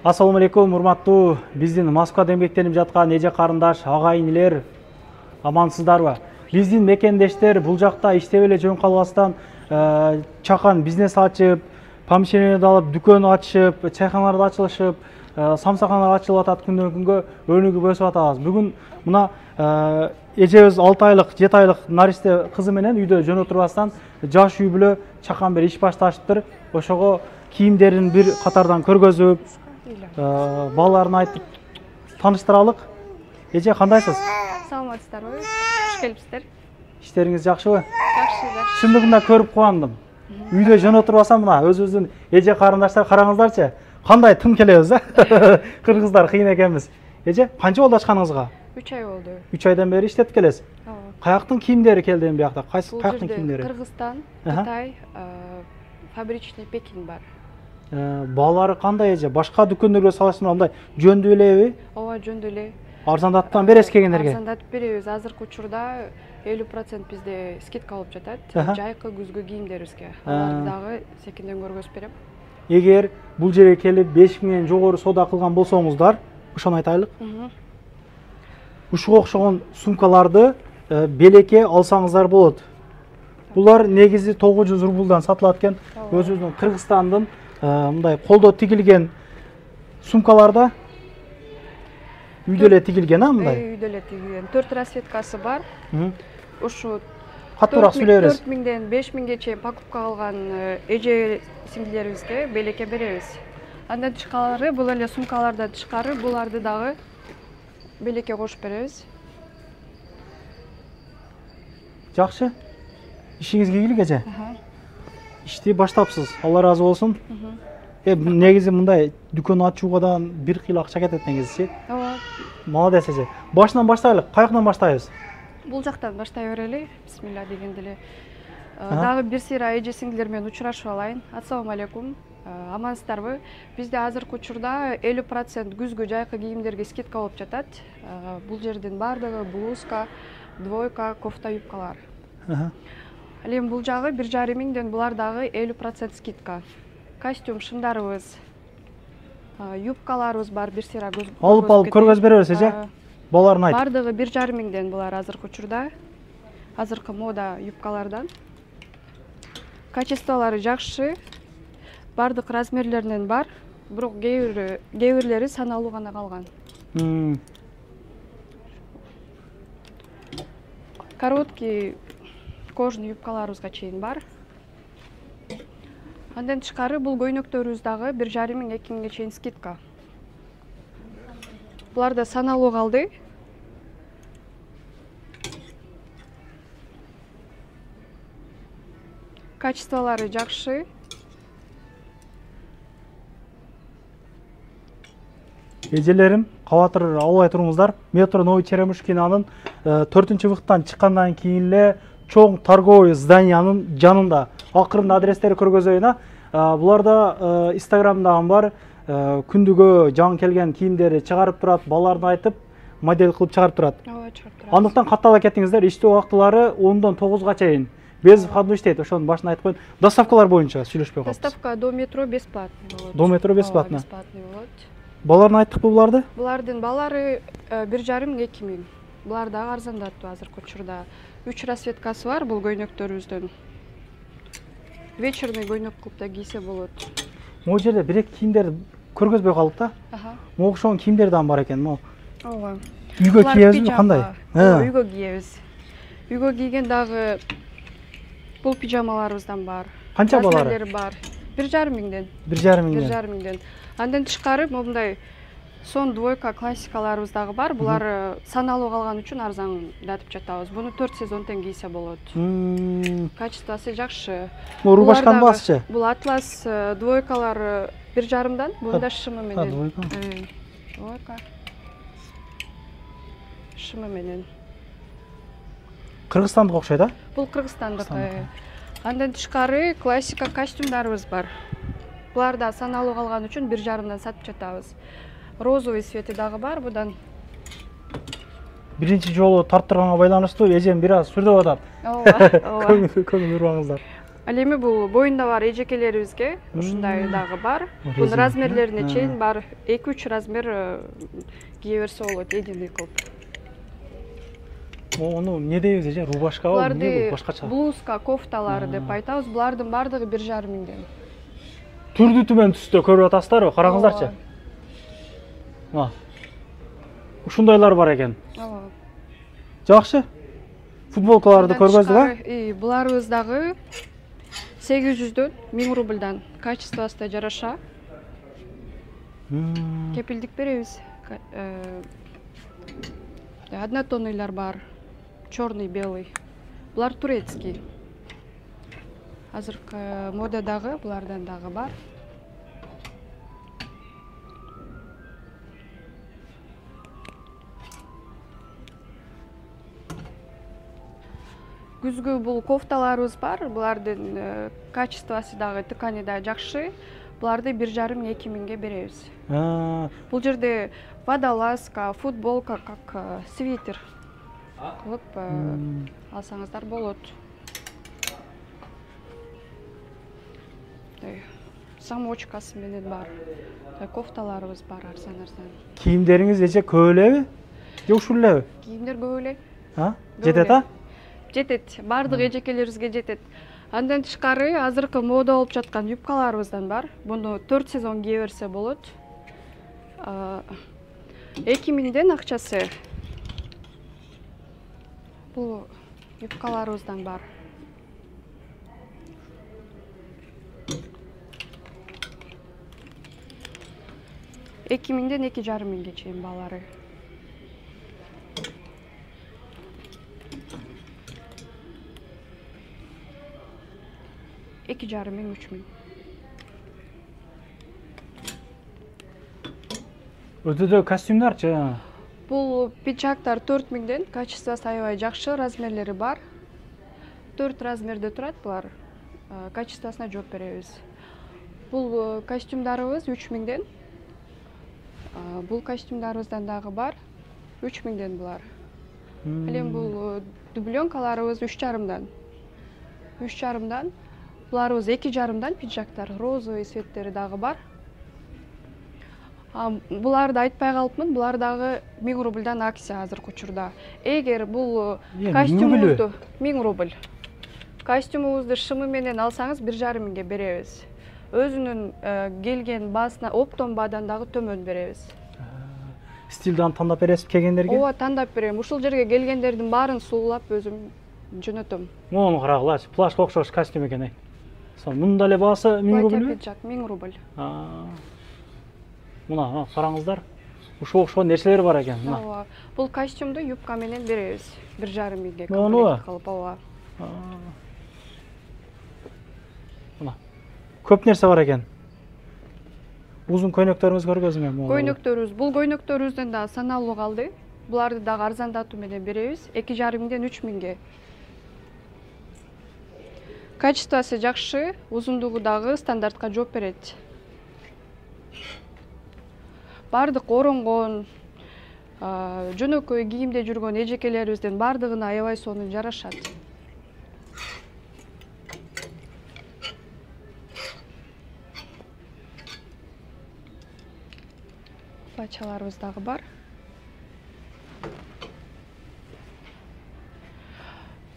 Assalamu алейкум, урматтуу биздин Москвада эмгектенип жаткан эже карындаш, агайын элер, амансыздарбы? Биздин мекендештер бул жакта иштеп эле жөн калбастан чакан бизнес ачып, помещение алып, дүкөн ачып, чайханалар ачылышып, самсаканалар ачылып атат, күндөн күнгө өнүгүп өсүп атабыз. Бүгүн мына эжебиз 6 айлык, 7 айлык наристе кызы менен үйдө жөн отурбастан жаш үй бүлө чакан бери иш башташыптыр. Ошого кийимдерин бир катардан көргөзүп, балаларын айтып таныштыралык. Эже, кандайсыз? Саламатсыздарбы? Куш келипсиздер. Иштериңиз жакшыбы? Жакшы, жакшы. Чындыгында көрүп кубандым. Үйдө жөн отурбасам мына өзүбүздүн эже карындаштар караңыздарчы. Кандай тым келебиз, кыргыздар кыйын экенбиз. Эже, канча болду ачканыңызга? 3 ай болду. 3 айдан бери иштеп келесиз. Каяктын кийимдери келди эми биякта? Каяктын кийимдери? Кыргызстан, Кытай, фабричный Пекин бар. Баалары кандай эже? Башка дүкөндөргө салыштырмалуу мындай жөндүү элеби? Ооба, жөндүү эле. Арзандаттан бересиз келгендерге? Арзандатып беребиз. Азыркы учурда 50% бизде скидка болуп жатат. Жайкы күзгү кийимдерибизге. Аларды дагы секинден көргөзүп берем. Эгер бул жерге келип 5000ден жогору соода кылган болсоңуздар, ошону айтайлык. Ушуга окшогон сумкаларды белекке алсаңыздар болот. Булар негизи 900 рубльдан сатылат экен. Өзүбүздүн Кыргызстандын мындай колдо тигилген сумкаларда үйдө эле тигилген, мындай. Үйдө эле тигилген. 4 расцветкасы бар. Ушу каттуураак сүйлөбүз. 4000ден 5000ге чейин покупка кылган эже сиңдилерибизге белекке беребиз. Андан тышкары бул эле сумкалардан тышкары буларды дагы белекке кошуп беребиз. Жакшы. Ишиңизге ийгилик эже. Ишти баштапсыз. Алла разы болсун. Негизи мындай дүкөн ачууга да бир кыйла акча кетет негизи. Ооба. Молодец эже. Башынан баштайлык. Каяктан баштайбыз? Бул жактан баштай берели. Бисмилла дегенде эле. Дагы бир сыйра эже сиңдилер менен учурашып алайын. Ассаламу алейкум. Амансыздарбы? Бизде азыркы учурда 50% күзгү жайкы кийимдерге скидка болуп жатат. Бул жердин бардыгы блузка, двойка, кофта, юбкалар. Эми бул жагы 1500ден булар дагы 50% скидка. Костюм шымдарыбыз, юбкаларыбыз бар, бир сыйра алып көргөзүп беребиз эже. Баларын айт. Бардыгы 1500ден булар азыркы учурда. Азыркы мода юбкалардан. Качестволору жакшы. Бардык размерлеринен бар. Бирок кээ бирлери саналуу гана калган. Короткий кожаный юбкаларыбызга чейин бар. Андан тышкары бул көйнөктөрүбүз дагы 1500-2000ге чейин скидка. Булар да саналуу калды. Качестволору жакшы. Эжелерим, кабатыр албай туруңуздар. Метро Новый Черемушкинанын 4-выктан чыккандан кийин эле чоң торговый зданиянын жанында. Акырында адрестери көргөзөйүн. Буларда Инстаграмдагы бар, күндүгө жаңы келген кийимдерди чыгарып турат, балаларына айтып, модель кылып чыгарып турат. Ооба, чыгарып турат. Андыктан каттала кетиңиздер, иштөө убактылары 10-дан 9-га чейин. Без входной иштейт, ошонун башына айтып коеюн. Доставкалар боюнча сүйлөшпөй калдык. Доставка до метро бесплатный болот. До метро бесплатно. Бесплатный болот. Баларына айттыкпы буларды? Булардын балары 1500-2000. Булар дагы арзандаттуу азыркы учурда. 3 расцветкасы бар бул көйнөктөрүбүздөн. Вечерный көйнөк кылып да кийсе болот. Могу жерде бирек кийимдерди көргөзбөй калдык да. Могу окшогон кийимдер дагы бар экен. Ооба. Үйгө кийебизби, кандай? Үйгө кийебиз. Үйгө кийген дагы бул пижамаларыбыздан бар. Канча балары? Бар. 1500ден. 1500ден. Андан тышкары мындай сон двойка классикаларыбыз дагы бар. Булар саналуу калган үчүн арзандатып жатабыз. Буну 4 сезондон кийсе болот. Качествосы жакшы. Рубашканы басчы? Бул атлас двойкалар 1,5дан, бунда шымы менен. Двойка. Шымы менен. Кыргызстандык окшойт, а? Бул кыргызстандык. Андан тышкары классика костюмдарыбыз бар. Булар да саналуу калган үчүн 1,5дан сатып жатабыз. Розовый цвети дагы бар будан. Биринчи жолу тарттырганга байланыштуу эжем бир аз сүрдөп атат. Ооба. Көңүл урбаңыздар. Ал эми бул боюнда бар эжекелерибизге ушундай дагы бар. Бунун размерлерине чейин бар 2-3 размер кие берсе болот, единый кылып. Ону эмне дейбиз эже? Рубашкабы, эмне бул башкача? Блузка, кофталар деп айтабыз. Булардын бардыгы 1,5 миңден. Түрдүү түмөн түстө көрүп атасыздарбы? Караңыздарчы. Ушундайлар бар экен. Жакшы. Футболкаларды көргөздүк, Буларыбыз дагы 800дөн 1000 рубльдан качествосы да жараша. Кепилдик беребиз. Однотонныйлар бар. Чёрный, белый. Булар турецкий. Азыркы модадагы булардан дагы бар. Күзгү бул кофталарыбыз бар. Булардын качествосы дагы ткани да жакшы. Буларды 1,5-2 миңге беребиз. Бул жерде водолазка, футболка, как свитер кылып алсаңыздар болот. Самочкасы менен бар. Кофталарыбыз бар арзан-арзан. Кийимдериңиз эже көп элеби? Же ушул элеби? Кийимдер көп эле. Жетет а? Жетет. Бардык эжекелерибизге жетет. Андан тышкары азыркы мода болуп жаткан юбкаларыбыздан бар. Буну 4 сезон кие берсе болот. 2 миңден акчасы. Бул юбкаларыбыздан бар. Эки миңден 2,5 миңге чейин баалары. Эки жарым миң, 3 миң. Өтөдө костюмдарчы? Бул пиджактар 4 миңден, качествосы аябай жакшы, размерлери бар. 4 размерде турат булар. Качествосуна жооп беребиз. Бул костюмдарыбыз 3 миңден. Бул костюмдарыбыздан дагы бар. 3 миңден булар. Ал эми бул дубленкаларыбыз 3,5-дан. 3,5-дан. Буларыбыз 2,5-дан пиджактар, розовый цветтери дагы бар. Буларды айтпай калыпмын, булар дагы 1000 рубльдан акция азыркы учурда. Эгер бул костюмубузду 1000 рубль. Костюмубузду шымы менен алсаңыз 1,5 миңге беребиз. Өзүнүн келген баасына оптон баадан дагы төмөн беребиз. Стилден тандап бересиз келгендерге? Ооба, тандап берем. Ушул жерге келгендердин баарын суулап өзүм жөнөтөм. Мону карагылачы, плашка окшош костюм экен. Мунун эле баасы 1000 рубль. Пиджак 1000 рубль. Мына караңыздар. Ушул окшогон нерселер бар экен. Ооба. Бул костюмду юбка менен беребиз. 1,5 миңге комплект кылып, ооба. Мына көп нерсе бар экен. Узун көйнөктөрүңүз көргөзүңөр. Көйнөктөрүбүз, бул көйнөктөрүбүздөн да саналуу калды. Буларды дагы арзандатуу менен беребиз. 2,5 миңден 3 миңге. Качествосы жакшы, узундугу дагы стандартка жооп берет. Бардык оронгон, жөнөкөй кийимде жүргөн эжекелерибиздин бардыгына аябай сонун жарашат. Пачаларыбыз дагы бар.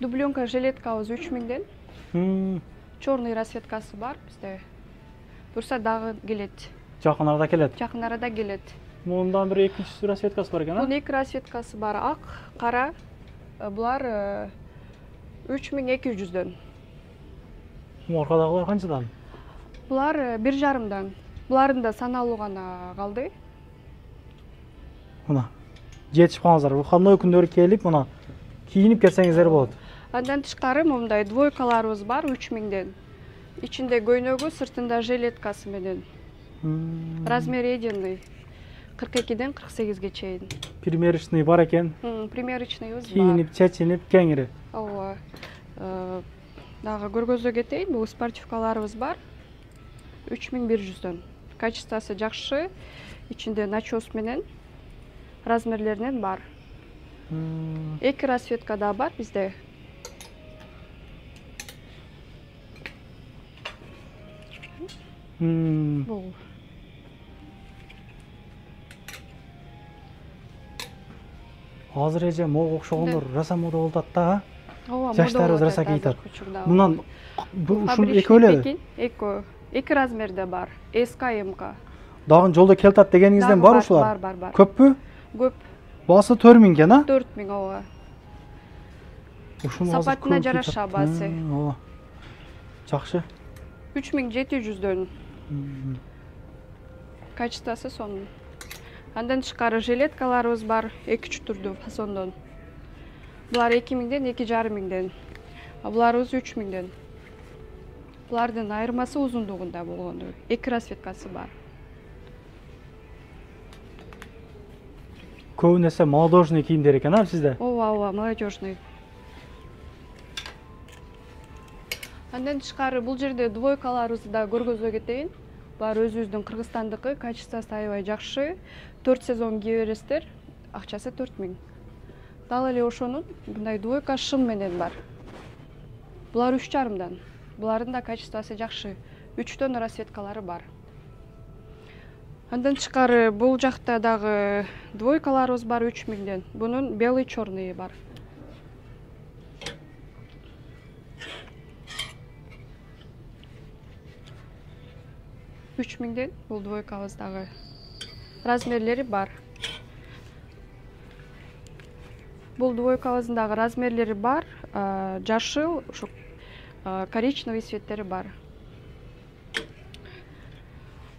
Дубленка жилеткабыз 3 миңден. Чёрный расцветкасы бар бизде. Бурса дагы келет. Жакын арада келет. Жакын арада келет. Мундан бир экинчи расцветкасы бар экен, а? Бунун 2 расцветкасы бар, ак, кара. Булар 3200дөн. Оркадагылар канчадан? Булар 1,5-дан. Булардын да саналуу гана калды. Мына жетишип калыңыздар. Выходной күндөрү келип, мына кийинип келсеңиздер болот. Андан тышкары мындай двойкаларыбыз бар 3 миңден. Ичинде көйнөгү, сыртында жилеткасы менен. Размер единый. 42ден 48ге чейин. Примерочный бар экен. Примерочныйбыз бар. Кийинип, чечинип, кеңири. Ооба. Дагы көргөзө кетейин, бул спортивкаларыбыз бар. 3100дөн. Качествосы жакшы. Ичинде начос менен размерлеринен бар. 2 расцветка да бар бизде. Бул азыр эже могу окшогондор жасамоодо болуп атат да. ооба, Жаштарыбыз мода жасап болуп атат кийет. азыркы учурда. Мындан ушул экөө элеби? Эки размерде бар. СК, МК. Дагы жолдо келатат дегениңизден бар ушулар? Бар. Көппү? Көп. Баасы 4000 экен, а? 4000, ооба. Ушуну Сапатына жараша баасы. Ооба. Жакшы. 3700дөн. Качествосы сонун. Андан тышкары жилеткаларыбыз бар, 2-3 түрдүү фасондон. Булар 2000ден 2500ден. А буларыбыз 3000ден. Булардын айырмасы узундугунда болгону. 2 расцветкасы бар. Көбүнесе молодежный кийимдер экен, а сизде? Ооба, молодежный. Андан тышкары бул жерде двойкаларыбызды да көргөзө кетейин. Булар өзүбүздүн Кыргызстандыкы, качествосы аябай жакшы. 4 сезон кие бересиздер, акчасы 4000. Дал эле ошонун мындай двойка шым менен бар. Булар 3,5дан. Булардын да качествосы жакшы. 3төн расцветкалары бар. Андан тышкары бул жакта дагы двойкаларыбыз бар 3000ден. Бунун белый черный бар. $3000ден бул двойкабыз дагы. Размерлери бар. Бул двойкабыздын дагы размерлери бар. Жашыл, ушу коричневый цветтери бар.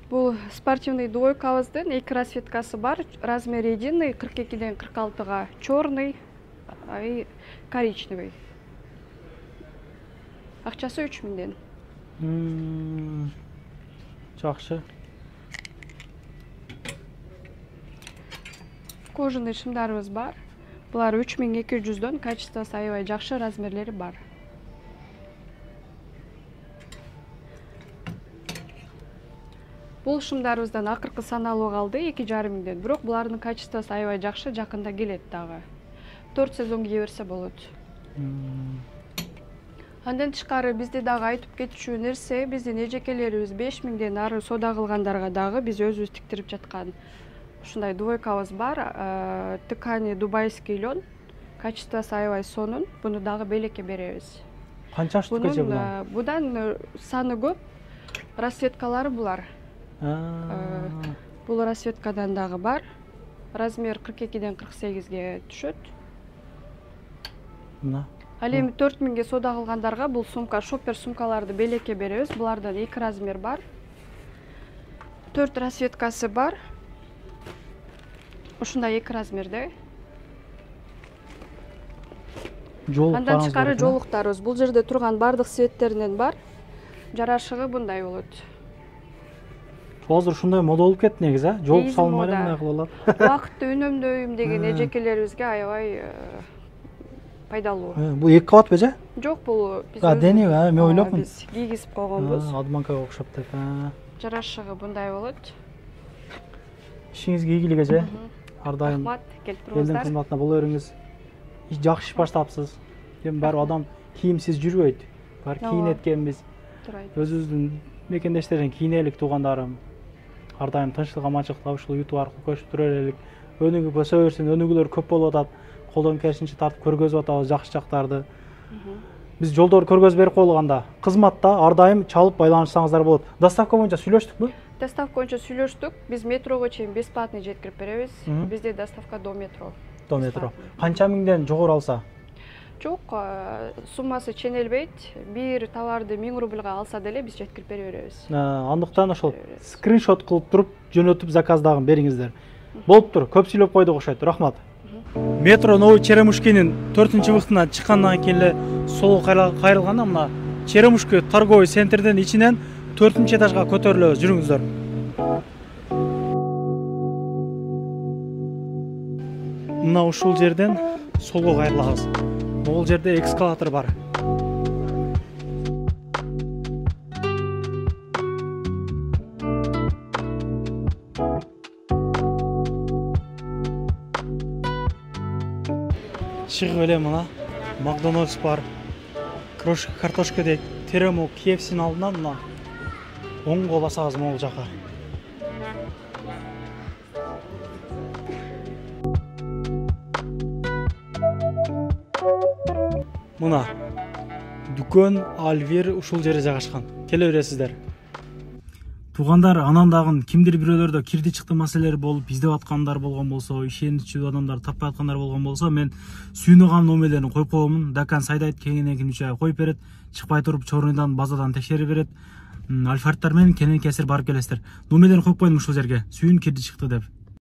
Бул спортивный двойкабыздын 2 расцветкасы бар. Размер единый, 42ден 46га черный, и коричневый. Акчасы 3000ден. Жакшы. Кожаный шымдарыбыз бар. Булар 3200дөн, качествосы аябай жакшы, размерлери бар. Бул шымдарыбыздан акыркы саналуу калды 2500ден. Бирок булардын качествосы аябай жакшы, жакында келет дагы. 4 сезон кие берсе болот. Андан тышкары бизде дагы айтып кетчү нерсе, биздин эжекелерибиз 5000ден ары соода кылгандарга дагы биз өзүбүз тиктирип жаткан ушундай двойкабыз бар. Ткани дубайский лен, качествосы аябай сонун. Буну дагы белекке беребиз. Канча штука будан? Будан саны көп. Расцветкалары булар. Бул расцветкадан дагы бар. Размер 42ден 48ге түшөт. Мына. Ал эми 4000ге соода кылгандарга бул сумка, шоппер сумкаларды белекке беребиз. Булардан 2 размер бар. 4 расцветкасы бар. Ушундай 2 размерде. Андан тышкары жолуктарыбыз. Бул жерде турган бардык цветтеринен бар. Жарашыгы мындай болот. Азыр ушундай мода болуп кетти негизи, а? Жолук салмай эле мындай кылып алат. Убакытты үнөмдөйм деген эжекелерибизге аябай пайдалуу. Бул 2 кабат беже? Жок, бул биз дени, мен ойлопмун. Биз кийгизип койгонбуз. Адманкага окшоп деп. Жарашыгы мындай болот. Ишиңизге ийгилик эже. Ар дайым. Рахмат, келип Элдин туруңуздар. кызматына боло бериңиз. Жакшы иш баштапсыз. Эми баары адам кийимсиз жүрбөйт. Баары кийинет экенбиз. Өзүбүздүн мекендештерден кийинелик, туугандарым. Ар дайым тынчтык, аманчылыкта ушул YouTube аркылуу көчүп тура элелик. Өнүгүп өсө берсин, өнүгүүлөр көп болуп атат. Колдон келишинче тартып көргөзүп атабыз жакшы жактарды. Биз жолдор көргөзүп берип коелганда, кызматта ар дайым чалып байланышсаңыздар болот. Доставка боюнча сүйлөштүкпү? Доставка боюнча сүйлөштүк. Биз метрого чейин бесплатный жеткирип беребиз. Бизде доставка до метро. До метро. Канча миңден жогору алса? Жок, суммасы ченелбейт. Бир товарды 1000 рубльга алса деле биз жеткирип бере беребиз. Андыктан ошол скриншот кылып туруп жөнөтүп заказдагын бериңиздер. Болуптур, көп сүйлөп койдук окшойт. Рахмат. Метро Новый Черемушкинин 4-выхтынан чыккандан кийин эле солго кайрылганда мына Черемушки торговый центрден ичинен 4-этажга көтөрүлөбүз. Жүрүңүздөр. Мына ушул жерден солго кайрылабыз. Бул жерде экскаватор бар. Чыгып эле мына Макдональдс бар. Крошка картошка дейт. Терему KFC'нин алдынан мына Оңго басабыз могул жака. Мына дүкөн, Альвир ушул жерде жайгашкан. Келе бересиздер. Туугандар, анан дагы кимдир бирөөлөрдө кирди чыкты маселелер болуп издеп аткандар болгон болсо, ишеничүү адамдар таппай аткандар болгон болсо, мен сүйүнөган номерлерин коюп коемун. Дакан сайдайт кеңинен үчө коюп берет, чыкпай туруп чорундан базадан текшерип берет. Альфардтар менен кенен кесир барып келесиздер. Номерлерин коюп коюм ушул жерге. Сүйүн кирди чыкты деп.